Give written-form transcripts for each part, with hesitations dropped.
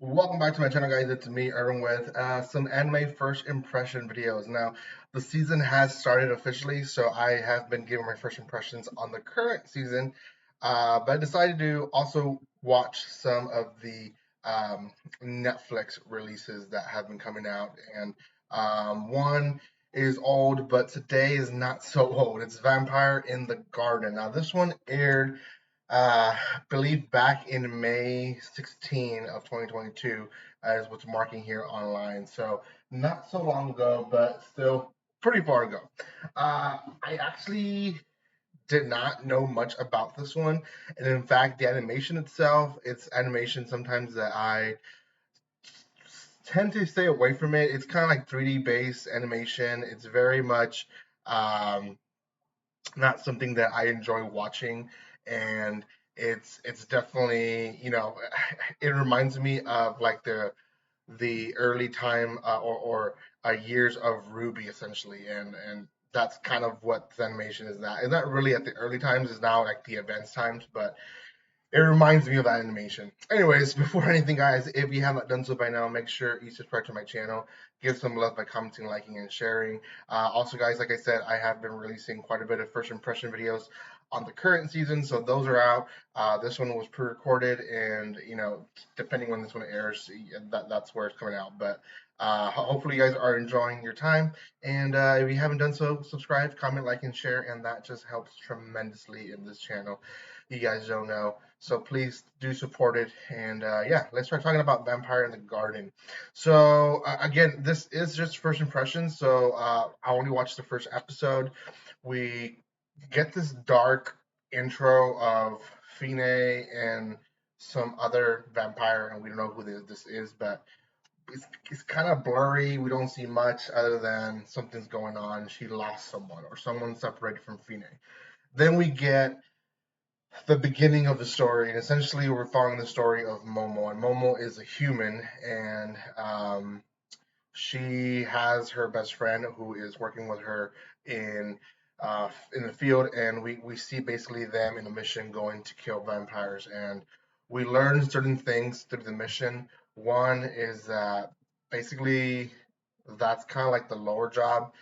Welcome back to my channel, guys. It's me, Erwin, with some anime first impression videos. Now, the season has started officially, so I have been giving my first impressions on the current season, but I decided to also watch some of the Netflix releases that have been coming out. And one is old, but today is not so old. It's Vampire in the Garden. Now, this one aired I believe back in May 16 of 2022 is what's marking here online. So not so long ago, but still pretty far ago. I actually did not know much about this one, and in fact, the animation itself, it's animation sometimes that I tend to stay away from it. It's kind of like 3D based animation. It's very much um, not something that I enjoy watching, and it's definitely it reminds me of like the early time or years of Ruby essentially, and that's kind of what the animation is. That it's not really at the early times; it's now like the advanced times, but it reminds me of that animation. Anyways, before anything, guys, if you haven't done so by now, make sure you subscribe to my channel. Give some love by commenting, liking, and sharing. Also, guys, like I said, I have been releasing quite a bit of first impression videos on the current season, so those are out. This one was pre-recorded, and depending when this one airs, that's where it's coming out. But hopefully, you guys are enjoying your time. And if you haven't done so, subscribe, comment, like, and share, and that just helps tremendously in this channel. You guys don't know. So please do support it. And yeah, let's start talking about Vampire in the Garden. So again, this is just first impressions. So I only watched the first episode. We get this dark intro of Fine and some other vampire, and we don't know who this is, but it's kind of blurry. We don't see much other than something's going on. She lost someone, or someone separated from Fine. Then we get the beginning of the story, and essentially we're following the story of Momo, and Momo is a human, and she has her best friend who is working with her in the field, and we see basically them in a mission going to kill vampires, and we learn certain things through the mission. One is that basically that's kind of like the lower job.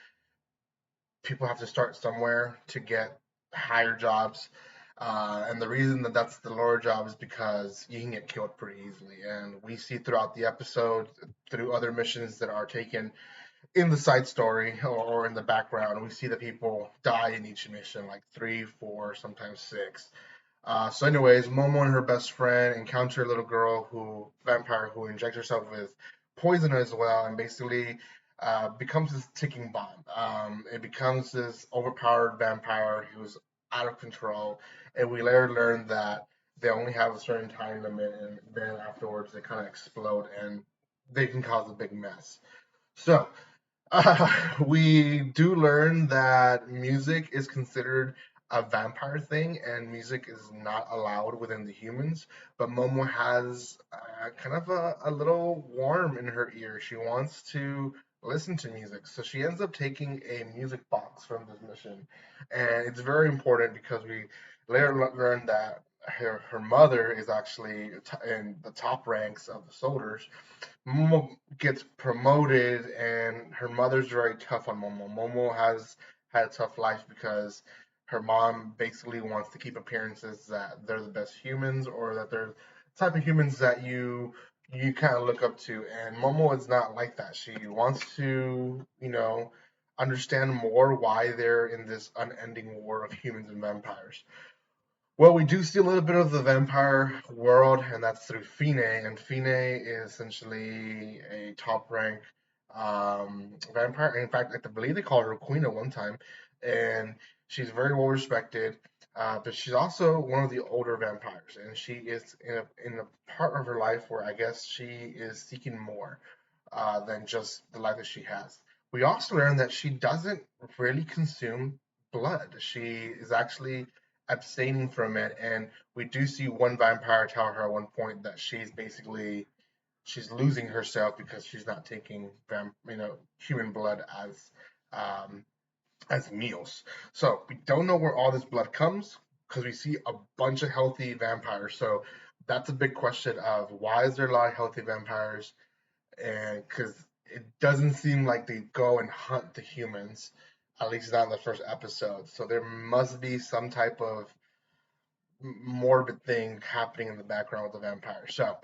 People have to start somewhere to get higher jobs. And the reason that that's the lower job is because you can get killed pretty easily. And we see throughout the episode, through other missions that are taken in the side story or in the background, we see that people die in each mission, like three, four, sometimes six. So, anyways, Momo and her best friend encounter a little girl vampire, who injects herself with poison as well, and basically becomes this ticking bomb. It becomes this overpowered vampire who's out of control, and we later learn that they only have a certain time limit, and then afterwards they kind of explode and they can cause a big mess. So, we do learn that music is considered a vampire thing, and music is not allowed within the humans. But Momo has kind of a little worm in her ear. She wants to listen to music, so she ends up taking a music box from this mission, and it's very important because we later learn that her mother is actually in the top ranks of the soldiers. Momo gets promoted, and her mother's very tough on Momo. Momo has had a tough life because her mom basically wants to keep appearances that they're the best humans, or that they're the type of humans that you kind of look up to. And Momo is not like that. She wants to, understand more why they're in this unending war of humans and vampires. Well, we do see a little bit of the vampire world, and that's through Fine. And Fine is essentially a top rank vampire. In fact, I believe they call her queen at one time, and she's very well respected. But she's also one of the older vampires, and she is in a part of her life where I guess she is seeking more than just the life that she has. We also learn that she doesn't really consume blood. She is actually abstaining from it, and we do see one vampire tell her at one point that she's losing herself because she's not taking human blood um, as meals. So we don't know where all this blood comes because we see a bunch of healthy vampires. So that's a big question of why is there a lot of healthy vampires, and because it doesn't seem like they go and hunt the humans, at least not in the first episode. So there must be some type of morbid thing happening in the background with the vampire. So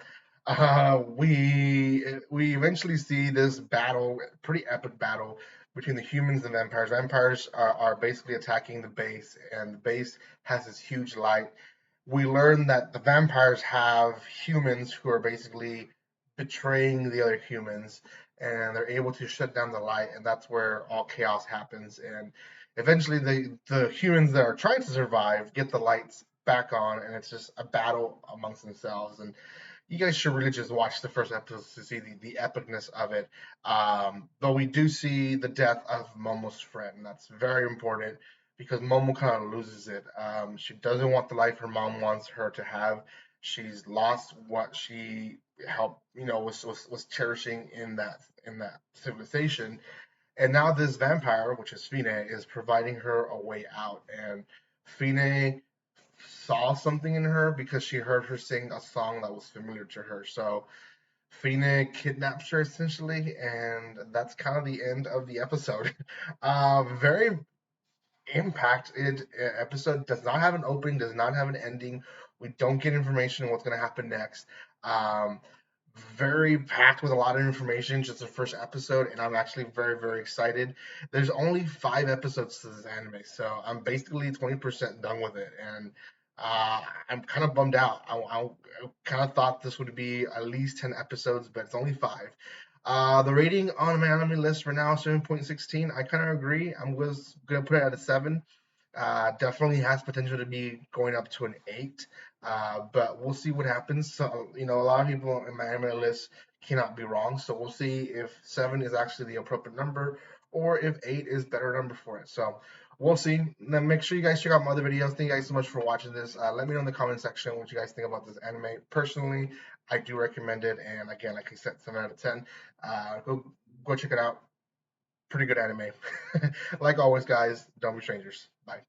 we eventually see this battle, pretty epic battle between the humans and vampires. Vampires are basically attacking the base, and the base has this huge light. We learn that the vampires have humans who are basically betraying the other humans, and they're able to shut down the light, and that's where all chaos happens. And eventually, the humans that are trying to survive get the lights back on, and it's just a battle amongst themselves. And you guys should really just watch the first episode to see the epicness of it. Though we do see the death of Momo's friend, and that's very important because Momo kind of loses it. She doesn't want the life her mom wants her to have. She's lost what she helped, was cherishing in that civilization, and now this vampire, which is Fine, is providing her a way out. And Fine saw something in her because she heard her sing a song that was familiar to her. So Fine kidnaps her essentially, and that's kind of the end of the episode. Very impacted episode. Does not have an opening, does not have an ending. We don't get information on what's going to happen next. Um, very packed with a lot of information, just the first episode, and I'm actually very, very excited. There's only 5 episodes to this anime, so I'm basically 20% done with it, and I'm kind of bummed out. I kind of thought this would be at least 10 episodes, but it's only 5. The rating on my anime list for now is 7.16. I kind of agree. I'm was gonna put it at a 7. Definitely has potential to be going up to an 8. But we'll see what happens. So, a lot of people in my anime list cannot be wrong. So we'll see if 7 is actually the appropriate number or if 8 is better number for it. So we'll see. Then make sure you guys check out my other videos. Thank you guys so much for watching this. Let me know in the comment section what you guys think about this anime. Personally, I do recommend it. And again, like I said, 7 out of 10. Go check it out. Pretty good anime. Like always, guys, don't be strangers. Bye.